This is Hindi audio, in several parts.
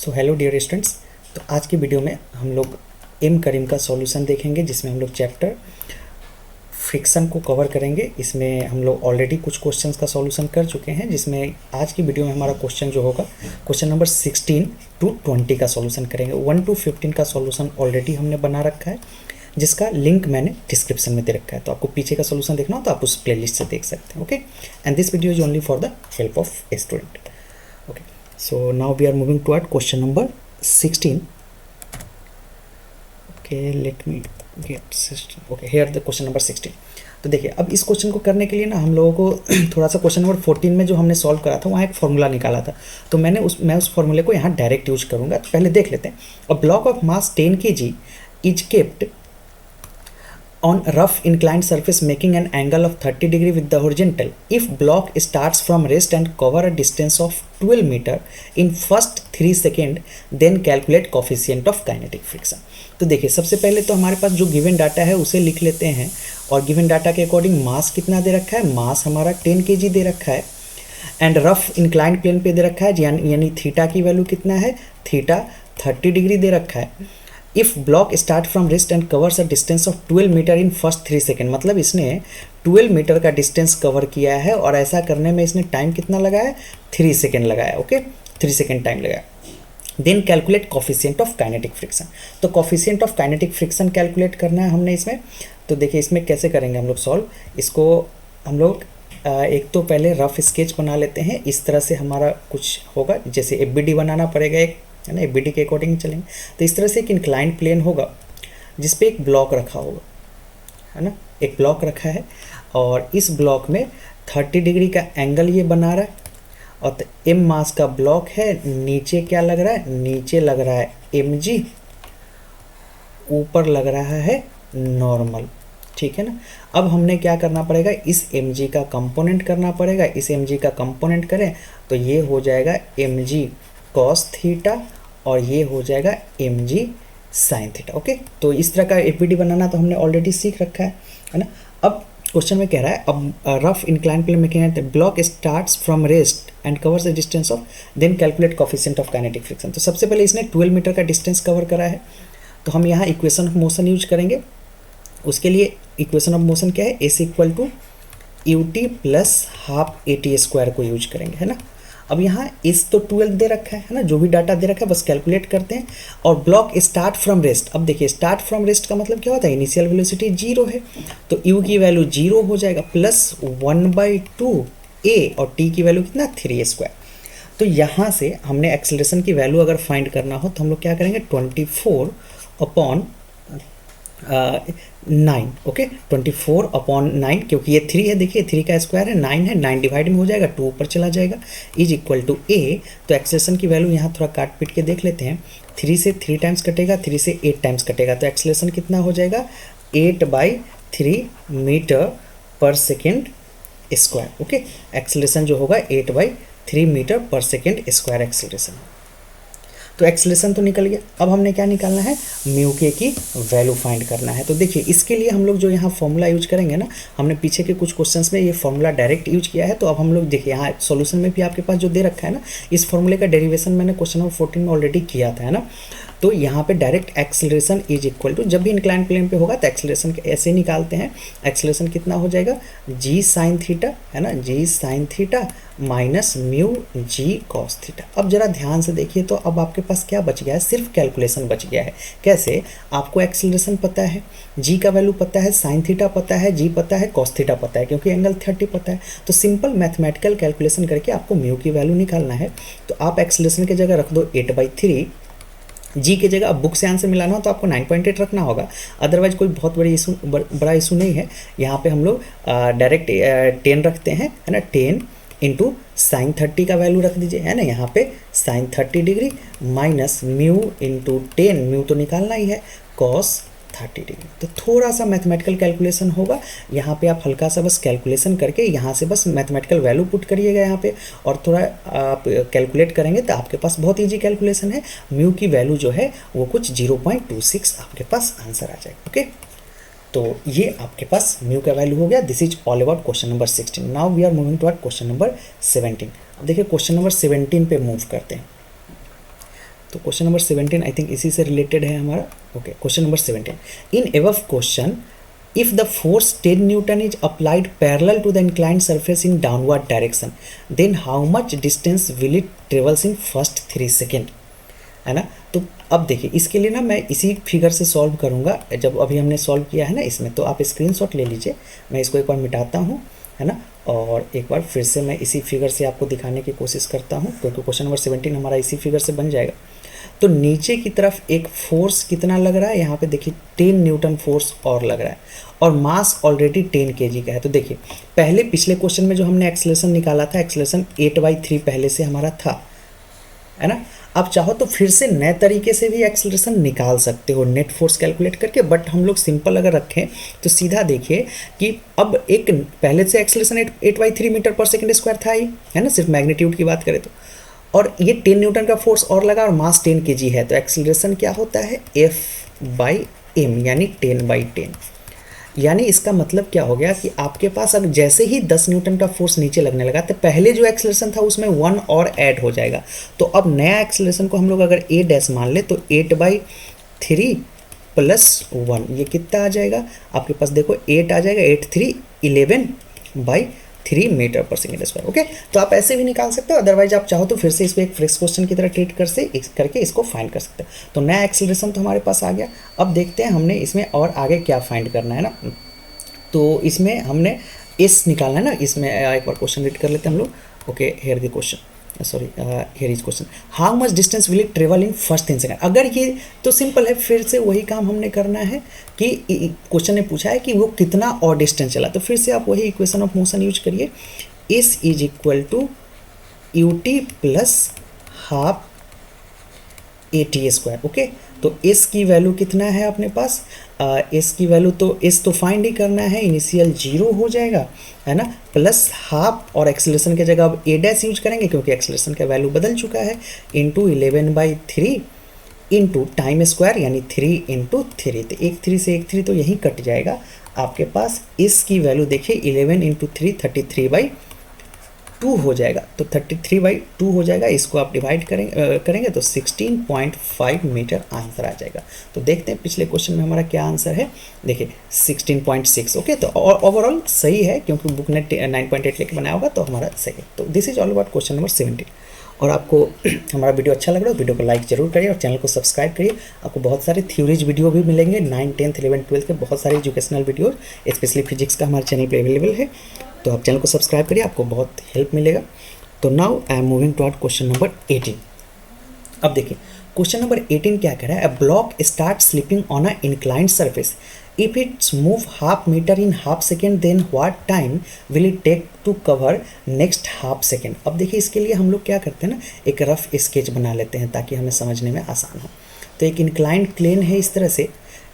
So hello dear students. तो आज की वीडियो में हम लोग एम करीम का सॉल्यूशन देखेंगे, जिसमें हम लोग चैप्टर फ्रिक्शन को कवर करेंगे। इसमें हम लोग ऑलरेडी कुछ क्वेश्चंस का सॉल्यूशन कर चुके हैं, जिसमें आज की वीडियो में हमारा क्वेश्चन जो होगा क्वेश्चन नंबर 16 to 20 का सॉल्यूशन करेंगे। 1 to 15 का सॉल्यूशन ऑलरेडी हमने बना रखा है, जिसका लिंक मैंने डिस्क्रिप्शन में दे रखा है। तो आपको पीछे का सॉल्यूशन देखना हो तो आप उस प्लेलिस्ट से देख सकते हैं। Okay, and this video is only for the help of a student. Okay, so now we are moving toward question number 16. Okay, let me get 16. Okay, here the question number 16. तो देखिए, अब इस क्वेश्चन को करने के लिए ना हम लोगों को थोड़ा सा क्वेश्चन नंबर 14 में जो हमने सॉल्व करा था वहाँ एक फॉर्मूला निकाला था। तो मैं उस फॉर्मूले को यहाँ डायरेक्ट यूज करूँगा। तो पहले देख लेते हैं। A block of mass 10 kg is kept on rough inclined surface making an angle of 30 degree with the horizontal. If block starts from rest and cover a distance of 12 meter in first 3 second, then calculate coefficient of kinetic friction. तो देखिए, सबसे पहले तो हमारे पास जो गिवन डाटा है उसे लिख लेते हैं, और गिवन डाटा के अकॉर्डिंग मास कितना दे रखा है। मास हमारा 10 kg दे रखा है, एंड रफ इंक्लाइंड प्लेन पे दे रखा है, यानी थीटा की वैल्यू कितना है, थीटा 30 डिग्री दे रखा है। If block start from rest and covers a distance of 12 metre in first 3 second, मतलब इसने 12 मीटर का डिस्टेंस कवर किया है, और ऐसा करने में इसने टाइम कितना लगाया, 3 सेकेंड लगाया। ओके, 3 सेकेंड टाइम लगाया। Then calculate coefficient of kinetic friction. तो coefficient of kinetic friction calculate करना है हमने इसमें। तो देखिए, इसमें कैसे करेंगे हम लोग सॉल्व इसको। हम लोग एक तो पहले रफ स्केच बना लेते हैं। इस तरह से हमारा कुछ होगा, जैसे एफबीडी बनाना पड़ेगा एक, है ना, एफबीडी के अकॉर्डिंग चलेंगे। तो इस तरह से एक इंक्लाइंड प्लेन होगा जिस पे एक ब्लॉक रखा होगा, है ना, एक ब्लॉक रखा है, और इस ब्लॉक में 30 डिग्री का एंगल ये बना रहा है, और एम मास का ब्लॉक है। नीचे क्या लग रहा है, नीचे लग रहा है mg, ऊपर लग रहा है नॉर्मल। ठीक है ना। अब हमने क्या करना पड़ेगा, इस mg का कंपोनेंट करना पड़ेगा। इस mg का कंपोनेंट करें तो ये हो जाएगा mg cos थीटा, और ये हो जाएगा mg sin थीटा। ओके, तो इस तरह का एफबीडी बनाना तो हमने ऑलरेडी सीख रखा है ना। अब क्वेश्चन में कह रहा है, अब rough inclined plane making at block starts from rest and covers the distance of, then calculate coefficient of kinetic friction. तो सबसे पहले इसने 12 मीटर का डिस्टेंस कवर करा है, तो हम यहाँ इक्वेशन ऑफ मोशन यूज करेंगे। उसके लिए इक्वेशन ऑफ मोशन क्या है, S equal to ut plus half at square को यूज करेंगे, है ना। अब यहाँ इस तो 12 दे रखा है ना, जो भी डाटा दे रखा है बस कैलकुलेट करते हैं। और ब्लॉक स्टार्ट फ्रॉम रेस्ट, अब देखिए स्टार्ट फ्रॉम रेस्ट का मतलब क्या होता है, इनिशियल वेलोसिटी 0 है, तो u की वैल्यू 0 हो जाएगा, प्लस 1/2 a, और t की वैल्यू कितना, 3 स्क्वायर। तो यहाँ से हमने एक्सेलरेशन की वैल्यू अगर फाइंड करना हो तो हम लोग क्या करेंगे, 24/9। ओके, 24/9, क्योंकि ये 3 है, देखिए 3 का स्क्वायर है, 9 है, 9 डिवाइड में हो जाएगा, 2 ऊपर चला जाएगा, इज इक्वल टू a। तो एक्सेलरेशन की वैल्यू यहाँ थोड़ा काट पीट के देख लेते हैं। 3 से 3 टाइम्स कटेगा, 3 से 8 टाइम्स कटेगा, तो एक्सेलरेशन कितना हो जाएगा, 8/3 मीटर पर सेकेंड स्क्वायर। ओके, एक्सेलरेशन जो होगा 8/3 मीटर पर सेकेंड स्क्वायर एक्सेलरेशन। तो एक्सेलरेशन तो निकल गया। अब हमने क्या निकालना है, म्यू के की वैल्यू फाइंड करना है। तो देखिए, इसके लिए हम लोग जो यहाँ फॉर्मूला यूज करेंगे ना, हमने पीछे के कुछ क्वेश्चंस में ये फॉर्मूला डायरेक्ट यूज किया है। तो अब हम लोग देखिए, यहाँ सॉल्यूशन में भी आपके पास जो दे रखा है ना, इस फॉर्मूले का डेरिवेशन मैंने क्वेश्चन नंबर 14 में ऑलरेडी किया था, है ना। तो यहाँ पे direct acceleration is equal to, जब भी इंक्लाइंड प्लेन पे होगा तो एक्सेलरेशन ऐसे निकालते हैं। एक्सेलरेशन कितना हो जाएगा, g sin थीटा, है ना, g sin theta minus mu g cos theta. अब जरा ध्यान से देखिए, तो अब आपके पास क्या बच गया है, सिर्फ कैलकुलेशन बच गया है। कैसे, आपको एक्सेलरेशन पता है, g का वैल्यू पता है, sin थीटा पता है, g पता है, cos थीटा पता है, क्योंकि एंगल 30 पता है। तो सिंपल मैथमेटिकल कैलकुलेशन करके आपको म्यू की वैल्यू निकालना है। तो आप एक्सेलरेशन की जगह रख दो 8/3, जी की जगह अब बुक से आंसर मिलाना हो तो आपको 9.8 रखना होगा, अदरवाइज कोई बहुत बड़ा इशू नहीं है। यहाँ पे हम लोग डायरेक्ट 10 रखते हैं, है ना, 10 इंटू साइन 30 का वैल्यू रख दीजिए, है ना, यहाँ पे sine 30 degree minus mu into 10, mu तो निकालना ही है, कॉस 30 डिग्री। तो थोड़ा सा मैथमेटिकल कैलकुलेशन होगा, यहाँ पे आप हल्का सा बस कैलकुलेशन करके यहाँ से बस मैथमेटिकल वैल्यू पुट करिएगा यहाँ पे, और थोड़ा आप कैलकुलेट करेंगे तो आपके पास बहुत इजी कैलकुलेशन है। म्यू की वैल्यू जो है वो कुछ 0.26 आपके पास आंसर आ जाएगा। ओके, तो ये आपके पास म्यू का वैल्यू हो गया। This is all about question number 16। Now we are moving toward question number 17। अब देखिए क्वेश्चन नंबर 17 पे मूव करते हैं। तो क्वेश्चन नंबर 17 आई थिंक इसी से रिलेटेड है हमारा। Okay, question number 17, in above question if the force 10 Newton is applied parallel to the inclined surface in downward direction, then how much distance will it travels in first 3 second, है ना। तो अब देखिए इसके लिए ना मैं इसी फिगर से सॉल्व करूँगा, जब अभी हमने सॉल्व किया है ना इसमें, तो आप स्क्रीनशॉट ले लीजिए। मैं इसको एक बार मिटाता हूँ, है ना, और एक बार फिर से मैं इसी फिगर से आपको दिखाने की कोशिश करता हूँ, क्योंकि क्वेश्चन नंबर 17 हमारा इसी फिगर से बन जाएगा। तो नीचे की तरफ एक फोर्स कितना लग रहा है, यहाँ पे देखिए 10 न्यूटन फोर्स और लग रहा है, और मास ऑलरेडी 10 kg का है। तो देखिए पहले पिछले क्वेश्चन में जो हमने एक्सेलरेशन निकाला था, एक्सेलरेशन 8/3 पहले से हमारा था, है ना। आप चाहो तो फिर से नए तरीके से भी एक्सेलरेशन निकाल सकते हो नेट फोर्स कैलकुलेट करके, बट हम लोग सिंपल अगर रखें तो सीधा देखिए कि अब एक पहले से एक्सेलरेशन 8/3 मीटर पर सेकेंड स्क्वायर था ही, है ना, सिर्फ मैग्नीट्यूड की बात करें तो, और ये 10 न्यूटन का फोर्स और लगा और मास 10 kg है, तो एक्सेलरेशन क्या होता है F/m यानी 10/10। यानी इसका मतलब क्या हो गया कि आपके पास अब जैसे ही 10 न्यूटन का फोर्स नीचे लगने लगा तो पहले जो एक्सेलरेशन था उसमें 1 और ऐड हो जाएगा। तो अब नया एक्सेलरेशन को हम लोग अगर a डैश मान ले तो 8/3 + 1, ये कितना आ जाएगा आपके पास, देखो 8 आ जाएगा, 8×3 11/3 मीटर पर सेकेंड स्क्वायर। ओके, तो आप ऐसे भी निकाल सकते हो, अदरवाइज आप चाहो तो फिर से इसको एक फ्रेश क्वेश्चन की तरह ट्रीट करके इसको फाइंड कर सकते हो। तो नया एक्सेलरेशन तो हमारे पास आ गया। अब देखते हैं हमने इसमें और आगे क्या फाइंड करना है ना। तो इसमें हमने एस निकालना है ना, इसमें एक बार क्वेश्चन रीड कर लेते हैं हम लोग। Okay, here the question, sorry here is question, how much distance will it travel in first 10 second. अगर ये तो सिंपल है, फिर से वही काम हमने करना है कि क्वेश्चन ने पूछा है कि वो कितना और डिस्टेंस चला, तो फिर से आप वही इक्वेशन ऑफ मोशन यूज करिए, S is equal to ut plus half AT²। Okay, तो एस की वैल्यू कितना है अपने पास, एस की वैल्यू तो एस तो फाइंड ही करना है, इनिशियल 0 हो जाएगा, है ना, प्लस हाफ, और एक्सेलरेशन की जगह अब a डैश यूज करेंगे क्योंकि एक्सेलरेशन का वैल्यू बदल चुका है, इंटू 11/3 इंटू टाइम स्क्वायर यानी 3 × 3। तो एक 3 से एक 3 तो यहीं कट जाएगा आपके पास। इस की वैल्यू देखिए 11 × 3 33/2 हो जाएगा, तो 33/2 हो जाएगा। इसको आप डिवाइड करेंगे तो 16.5 मीटर आंसर आ जाएगा। तो देखते हैं पिछले क्वेश्चन में हमारा क्या आंसर है, देखिए 16.6। ओके, तो ओवरऑल सही है क्योंकि बुक ने 9.8 लेके बनाया होगा, तो हमारा सही है। तो this is all about question number 17। और आपको हमारा वीडियो अच्छा लग रहा है, वीडियो को लाइक जरूर करिए और चैनल को सब्सक्राइब करिए। आपको बहुत सारे थ्योरीज वीडियो भी मिलेंगे, 9, 10, 11, 12 के बहुत सारे एजुकेशनल वीडियो, स्पेशली फिजिक्स का हमारे चैनल पे अवेलेबल है। तो आप चैनल को सब्सक्राइब करिए, आपको बहुत हेल्प मिलेगा। तो now I am moving toward question number 18। अब देखिए क्वेश्चन नंबर 18 क्या कह रहा है, a block start slipping on a inclined surface, if it's move half metre in half second, then what time will it take to cover next half second. अब देखिए इसके लिए हम लोग क्या करते हैं ना, एक रफ स्केच बना लेते हैं ताकि हमें समझने में आसान हो। तो एक इंक्लाइंड प्लेन है, इस तरह से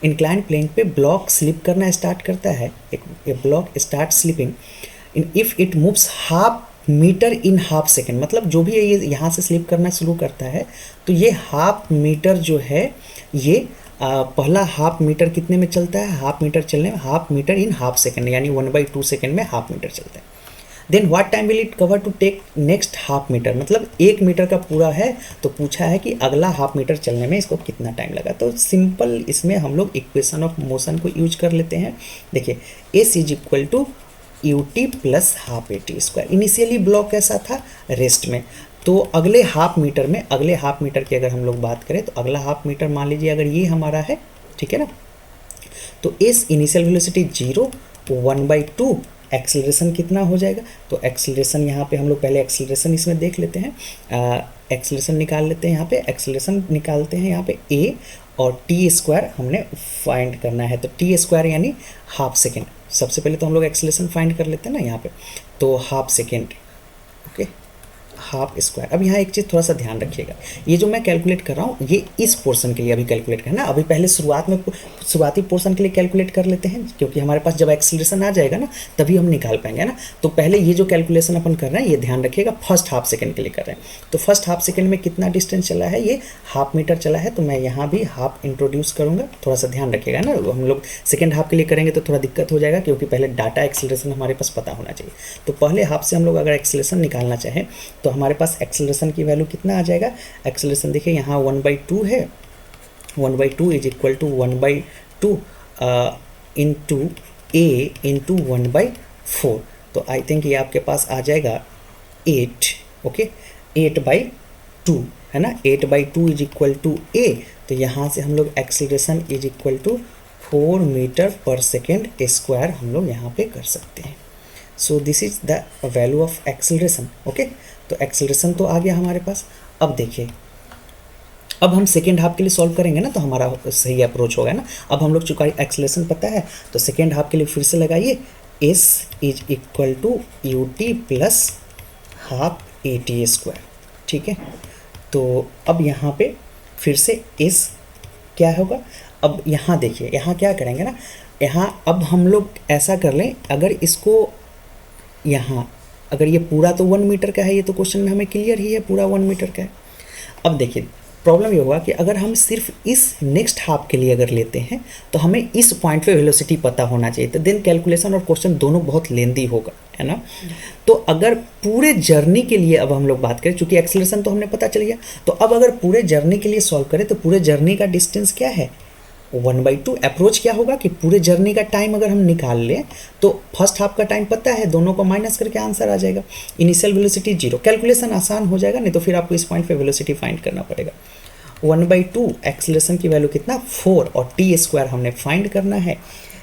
इंक्लाइंड प्लेन पे ब्लॉक स्लिप करना स्टार्ट करता है, एक block start slipping in if it moves half metre in half second, मतलब जो भी ये यहाँ से स्लिप करना शुरू करता है तो ये हाफ मीटर जो है ये पहला हाफ मीटर कितने में चलता है, हाफ मीटर चलने में half metre in half second यानी 1/2 सेकेंड में हाफ मीटर चलता है। Then what time will it cover to take next half metre, मतलब 1 मीटर का पूरा है तो पूछा है कि अगला हाफ मीटर चलने में इसको कितना टाइम लगा। तो सिंपल इसमें हम लोग इक्वेशन ऑफ मोशन को यूज कर लेते हैं। देखिए S is equal to ut plus half AT²। Initially block कैसा था, रेस्ट में, तो अगले हाफ मीटर की अगर हम लोग बात करें तो अगला हाफ मीटर मान लीजिए अगर ये हमारा है, ठीक है ना, तो इस इनिशियल वेलोसिटी 0, 1/2, एक्सेलरेशन कितना हो जाएगा, तो एक्सेलरेशन यहाँ पे हम लोग पहले एक्सेलरेशन इसमें देख लेते हैं, एक्सेलरेशन निकाल लेते हैं, यहाँ पे एक्सेलरेशन निकालते हैं, यहाँ पे a और t² हमने फाइंड करना है। तो t² यानी हाफ सेकेंड, सबसे पहले तो हम लोग एक्सेलरेशन फाइंड कर लेते हैं ना यहाँ पे, तो half second, okay, half square. अब यहाँ एक चीज़ थोड़ा सा ध्यान रखिएगा, ये जो मैं कैलकुलेट कर रहा हूँ ये इस पोर्शन के लिए अभी कैलकुलेट करना, अभी पहले शुरुआती पोर्शन के लिए कैलकुलेट कर लेते हैं, क्योंकि हमारे पास जब एक्सेलरेशन आ जाएगा ना तभी हम निकाल पाएंगे ना। तो पहले ये जो कैलकुलेशन अपन कर रहे हैं ये ध्यान रखिएगा, फर्स्ट हाफ सेकेंड के लिए कर रहे हैं। तो फर्स्ट हाफ सेकेंड में कितना डिस्टेंस चला है, ये हाफ मीटर चला है, तो मैं यहाँ भी हाफ इंट्रोड्यूस करूँगा, थोड़ा सा ध्यान रखिएगा ना। हम लोग सेकेंड हाफ के लिए करेंगे तो थोड़ा दिक्कत हो जाएगा, क्योंकि पहले डाटा एक्सेलरेशन हमारे पास पता होना चाहिए। तो पहले हाफ से हम लोग अगर एक्सेलरेशन निकालना चाहें तो हमारे पास एक्सेलरेशन की वैल्यू कितना आ जाएगा, एक्सेलरेशन देखिए यहाँ 1/2 है, 1/2 is equal to 1/2 into A into 1/4। तो आई थिंक ये आपके पास आ जाएगा 8, ओके 8/2 है ना, 8/2 इज इक्वल टू ए। तो यहाँ से हम लोग acceleration is equal to 4 metre पर सेकेंड स्क्वायर हम लोग यहाँ पे कर सकते हैं। So this is the value of acceleration, okay. तो एक्सेलरेशन तो आ गया हमारे पास। अब देखिए, अब हम सेकेंड हाफ के लिए सॉल्व करेंगे ना, तो हमारा सही अप्रोच होगा ना। अब हम लोग चूंकि एक्सेलरेशन पता है, तो सेकेंड हाफ के लिए फिर से लगाइए, S is equal to U T plus half A T square, ठीक है। तो अब यहाँ पे फिर से एस क्या होगा, अब यहाँ देखिए, यहाँ क्या करेंगे ना, यहाँ अब हम लोग ऐसा कर लें, अगर इसको यहाँ, अगर ये पूरा तो 1 मीटर का है, ये तो क्वेश्चन में हमें क्लियर ही है पूरा 1 मीटर का है। अब देखिए प्रॉब्लम ये होगा कि अगर हम सिर्फ इस नेक्स्ट हाफ के लिए अगर लेते हैं, तो हमें इस पॉइंट पे वेलोसिटी पता होना चाहिए, तो देन कैलकुलेशन और क्वेश्चन दोनों बहुत लेंदी होगा, है ना। तो अगर पूरे जर्नी के लिए अब हम लोग बात करें, चूंकि एक्सेलरेशन तो हमने पता चल गया, तो अब अगर पूरे जर्नी के लिए सॉल्व करें, तो पूरे जर्नी का डिस्टेंस क्या है, 1/2। अप्रोच क्या होगा कि पूरे जर्नी का टाइम अगर हम निकाल लें, तो फर्स्ट हाफ का टाइम पता है, दोनों को माइनस करके आंसर आ जाएगा। इनिशियल वेलोसिटी 0, कैलकुलेशन आसान हो जाएगा, नहीं तो फिर आपको इस पॉइंट पे वेलोसिटी फाइंड करना पड़ेगा। 1/2 एक्सेलरेशन की वैल्यू कितना 4 और टी स्क्वायर हमने फाइंड करना है।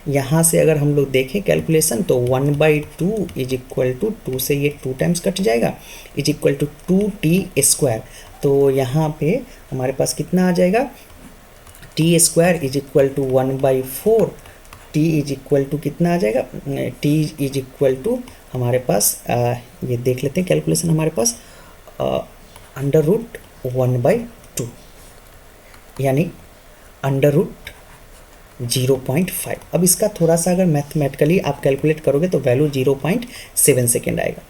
यहाँ से अगर हम लोग देखें कैलकुलेशन, तो 1/2 इज इक्वल टू 2 से ये 2 टाइम्स कट जाएगा, is equal to 2t square. तो यहाँ पे हमारे पास कितना आ जाएगा, T square is equal to 1/4, T is equal to कितना आ जाएगा, टी इज इक्वल टू हमारे पास ये देख लेते हैं कैलकुलेशन, हमारे पास √1/2 यानी √0.5। अब इसका थोड़ा सा अगर मैथमेटिकली आप कैलकुलेट करोगे तो वैल्यू 0.7 सेकेंड आएगा।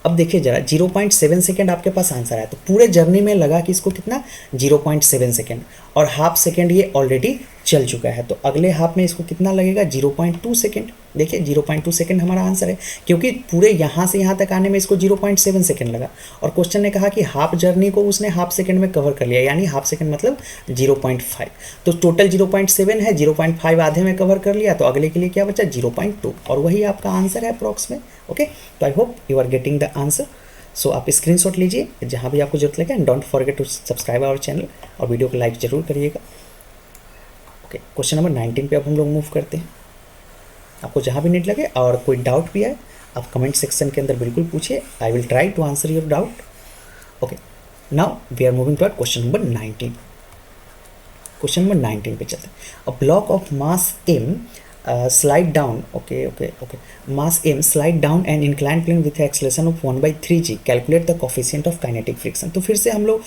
अब देखिए जरा, 0.7 सेकेंड आपके पास आंसर आया, तो पूरे जर्नी में लगा कि इसको कितना 0.7 सेकेंड, और हाफ सेकेंड ये ऑलरेडी चल चुका है, तो अगले हाफ में इसको कितना लगेगा 0.2 सेकेंड। देखिए 0.2 सेकेंड हमारा आंसर है, क्योंकि पूरे यहाँ से यहाँ तक आने में इसको 0.7 सेकेंड लगा, और क्वेश्चन ने कहा कि हाफ जर्नी को उसने हाफ सेकेंड में कवर कर लिया, यानी हाफ सेकेंड मतलब 0.5। तो टोटल 0.7 है, 0.5 आधे में कवर कर लिया, तो अगले के लिए क्या बचा 0.2, और वही आपका आंसर है अप्रॉक्स में, ओके। तो I hope you are getting the answer. So आप स्क्रीनशॉट लीजिए जहाँ भी आपको जरूरत लगे, and don't forget to subscribe our channel, और वीडियो को लाइक जरूर करिएगा। ओके, क्वेश्चन नंबर 19 पे अब हम लोग मूव करते हैं। आपको जहाँ भी नीड लगे और कोई डाउट भी आए, आप कमेंट सेक्शन के अंदर बिल्कुल पूछिए, I will try to answer your doubt. Okay, now we are moving to question number 19। Question number 19 पे चलते हैं। A block of mass m slide down, mass m slide down an inclined plane with acceleration of 1/3g, calculate the coefficient of kinetic friction। तो फिर से हम लोग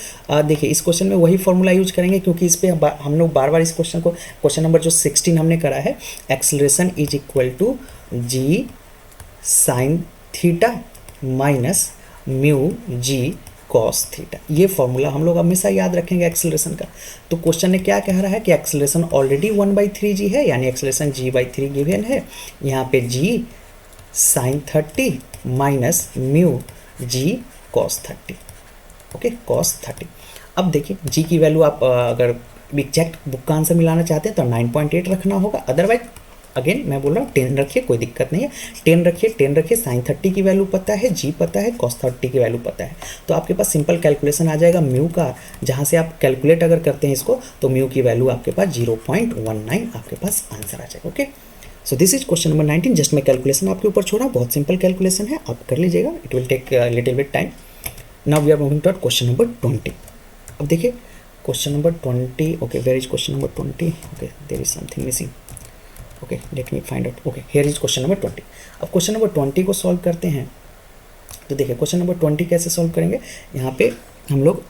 देखिए इस क्वेश्चन में वही फॉर्मूला यूज करेंगे, क्योंकि इस पे हम लोग बार बार इस क्वेश्चन को, क्वेश्चन नंबर जो 16 हमने करा है, acceleration is equal to G sine theta minus mu G cos theta, ये फॉर्मूला हम लोग हमेशा याद रखेंगे एक्सेलरेशन का। तो क्वेश्चन ने क्या कह रहा है कि एक्सेलरेशन ऑलरेडी 1/3g है, यानी एक्सेलरेशन g/3 गिवन है, यहाँ पे g sign 30 minus mu G cos 30, okay cos 30। अब देखिए g की वैल्यू आप अगर एग्जैक्ट बुक का आंसर मिलाना चाहते हैं तो 9.8 रखना होगा, अदरवाइज अगेन मैं बोल रहा हूँ 10 रखिए, कोई दिक्कत नहीं है, 10 रखिए। साइन 30 की वैल्यू पता है, जी पता है, कॉस 30 की वैल्यू पता है, तो आपके पास सिंपल कैलकुलेशन आ जाएगा म्यू का, जहाँ से आप कैलकुलेट अगर करते हैं इसको, तो म्यू की वैल्यू आपके पास 0.19 आपके पास आंसर आ जाएगा, okay. So this is question number 19। Just मैं कैलकुलेशन आपके ऊपर छोड़ा, बहुत सिंपल कैलकुलेशन है, आप कर लीजिएगा, it will take little bit time. Now we are moving to question number 20। अब देखिए question number 20, okay where is question number 20, okay there is something missing, okay let me find out, okay here is question number 20। अब क्वेश्चन नंबर 20 को सॉल्व करते हैं, तो देखिए क्वेश्चन नंबर 20 कैसे सॉल्व करेंगे। यहाँ पे हम लोग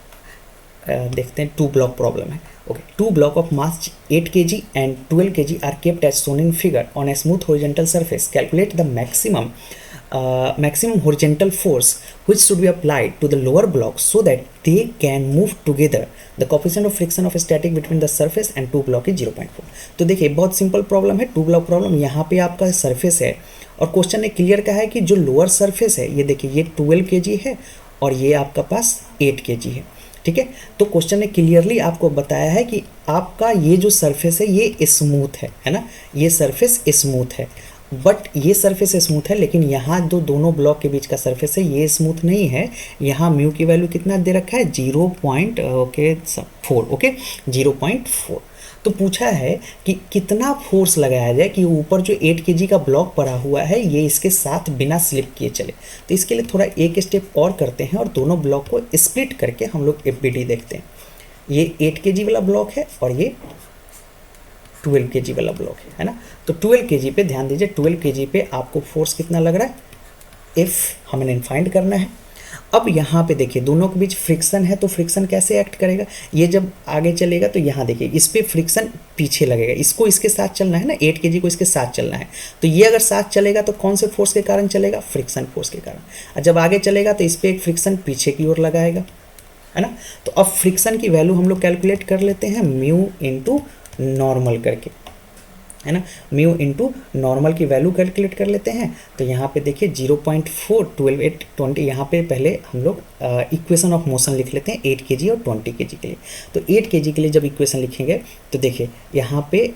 देखते हैं 2 ब्लॉक प्रॉब्लम है, okay. 2 block of mass 8 kg and 12 kg are kept as shown in figure on a smooth horizontal surface, calculate the maximum horizontal force which should be applied to the lower blocks so that they can move together. The coefficient of friction of static between the surface and 2 block is 0.4। तो देखिए बहुत सिंपल प्रॉब्लम है, 2 ब्लॉक प्रॉब्लम। यहाँ पे आपका सरफेस है, और क्वेश्चन ने क्लियर कहा है कि जो लोअर सरफेस है, ये देखिए ये 12 kg है और ये आपका पास 8 kg है। ठीक है, तो क्वेश्चन ने क्लियरली आपको बताया है कि आपका ये जो सरफेस है ये स्मूथ है ना, ये सरफेस स्मूथ है, बट ये सरफेस स्मूथ है, लेकिन यहाँ जो दोनों ब्लॉक के बीच का सरफेस है ये स्मूथ नहीं है। यहाँ म्यू की वैल्यू कितना दे रखा है 0.4 ओके 0.4। तो पूछा है कि कितना फोर्स लगाया जाए कि ऊपर जो 8 kg का ब्लॉक पड़ा हुआ है ये इसके साथ बिना स्लिप किए चले। तो इसके लिए थोड़ा एक स्टेप और करते हैं और दोनों ब्लॉक को स्प्लिट करके हम लोग FBD देखते हैं। ये 8 kg वाला ब्लॉक है और ये 12 kg वाला ब्लॉक है ना। तो 12 kg पे ध्यान दीजिए, 12 kg पे आपको फोर्स कितना लग रहा है, F हमें फाइंड करना है। अब यहाँ पे देखिए दोनों के बीच फ्रिक्शन है, तो फ्रिक्शन कैसे एक्ट करेगा, ये जब आगे चलेगा तो यहाँ देखिए इस पर फ्रिक्शन पीछे लगेगा, इसको इसके साथ चलना है ना, 8 kg को इसके साथ चलना है, तो ये अगर साथ चलेगा तो कौन से फोर्स के कारण चलेगा, फ्रिक्शन फोर्स के कारण। और जब आगे चलेगा तो इस पर एक फ्रिक्शन पीछे की ओर लगाएगा, है ना। तो अब फ्रिक्शन की वैल्यू हम लोग कैलकुलेट कर लेते हैं म्यू इंटू नॉर्मल करके, है ना, म्यू इंटू नॉर्मल की वैल्यू कैलकुलेट कर लेते हैं। तो यहाँ पे देखिए 0.4 12 8 20, यहाँ पे पहले हम लोग इक्वेशन ऑफ मोशन लिख लेते हैं 8 kg और 20 kg के लिए। तो 8 kg के लिए जब इक्वेशन लिखेंगे तो देखिए यहाँ पे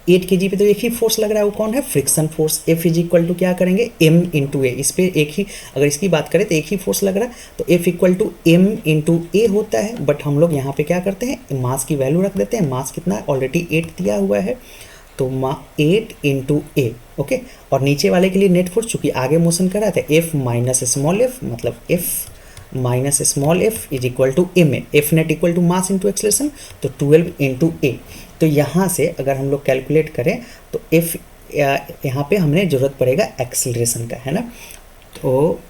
8 kg पे तो एक ही फोर्स लग रहा है, वो कौन है, friction force. F is equal to क्या करेंगे m इंटू ए, इस पर एक ही, अगर इसकी बात करें तो एक ही फोर्स लग रहा है, तो F equal to m into a होता है। बट हम लोग यहाँ पे क्या करते हैं, मास की वैल्यू रख देते हैं, मास कितना ऑलरेडी 8 दिया हुआ है, तो 8 इंटू ए ओके। और नीचे वाले के लिए नेट फोर्स चूंकि आगे मोशन कर रहा था, F माइनस स्मॉल f मतलब F minus small f is equal to M A, F net equal to mass into acceleration, तो 12 इंटू ए। तो यहाँ से अगर हम लोग कैलकुलेट करें तो F यहाँ पे हमने ज़रूरत पड़ेगा एक्सेलरेशन का, है ना। तो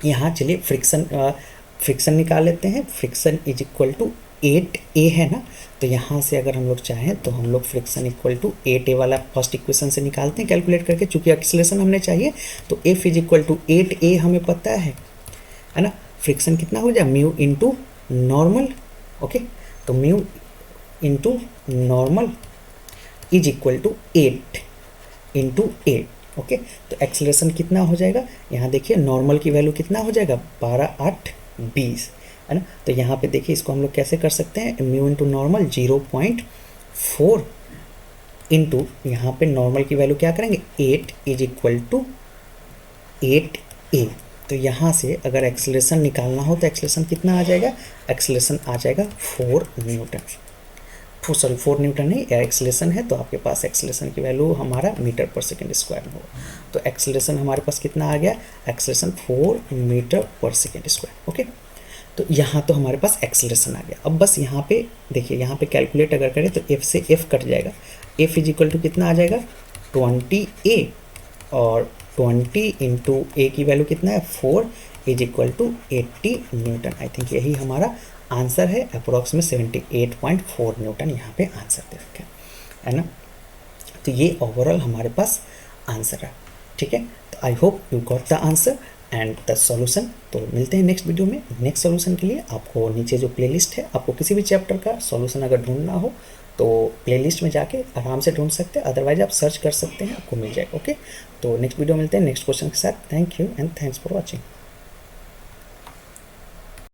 यहाँ चलिए फ्रिक्शन निकाल लेते हैं, friction is equal to 8a है ना। तो यहाँ से अगर हम लोग चाहें तो हम लोग फ्रिक्शन इक्वल टू 8a वाला फर्स्ट इक्वेशन से निकालते हैं कैलकुलेट करके, चूँकि एक्सेलरेशन हमने चाहिए तो F is equal to 8a हमें पता है ना। फ्रिक्शन कितना हो जाए, म्यू इंटू नॉर्मल ओके, तो mu into normal is equal to 8 into A okay. तो एक्सेलरेशन कितना हो जाएगा, यहाँ देखिए नॉर्मल की वैल्यू कितना हो जाएगा 12 8 20, है ना। तो यहाँ पे देखिए इसको हम लोग कैसे कर सकते हैं, म्यू इंटू नॉर्मल 0.4 इंटू यहाँ पे नॉर्मल की वैल्यू क्या करेंगे 8 इज इक्वल टू 8a। तो यहाँ से अगर एक्सेलरेशन निकालना हो तो एक्सेलरेशन कितना आ जाएगा, एक्सेलरेशन आ जाएगा 4 न्यूटन, 4 न्यूटन नहीं, एक्सेलरेशन है तो आपके पास एक्सेलरेशन की वैल्यू हमारा मीटर पर सेकेंड स्क्वायर में होगा। तो एक्सेलरेशन हमारे पास कितना आ गया, एक्सेलरेशन 4 मीटर पर सेकेंड स्क्वायर ओके। तो यहाँ तो हमारे पास एक्सेलरेशन आ गया। अब बस यहाँ पे देखिए, यहाँ पे कैलकुलेट अगर करें तो F से F कट जाएगा, F इज इक्वल टू कितना आ जाएगा 20a, और 20 इंटू ए की वैल्यू कितना है 4 is equal to 80 newton. I think यही हमारा आंसर है, अप्रोक्स में 78.4 न्यूटन यहाँ पे आंसर दे रखा है ना। तो ये ओवरऑल हमारे पास आंसर है, ठीक है। तो I hope you got the answer and the solution. तो मिलते हैं नेक्स्ट वीडियो में। नेक्स्ट सॉल्यूशन के लिए आपको नीचे जो प्लेलिस्ट है, आपको किसी भी चैप्टर का सॉल्यूशन अगर ढूंढना हो तो प्लेलिस्ट में जाके आराम से ढूंढ सकते हैं, अदरवाइज आप सर्च कर सकते हैं, आपको मिल जाएगा ओके। तो नेक्स्ट वीडियो मिलते हैं नेक्स्ट क्वेश्चन के साथ। Thank you and thanks for watching.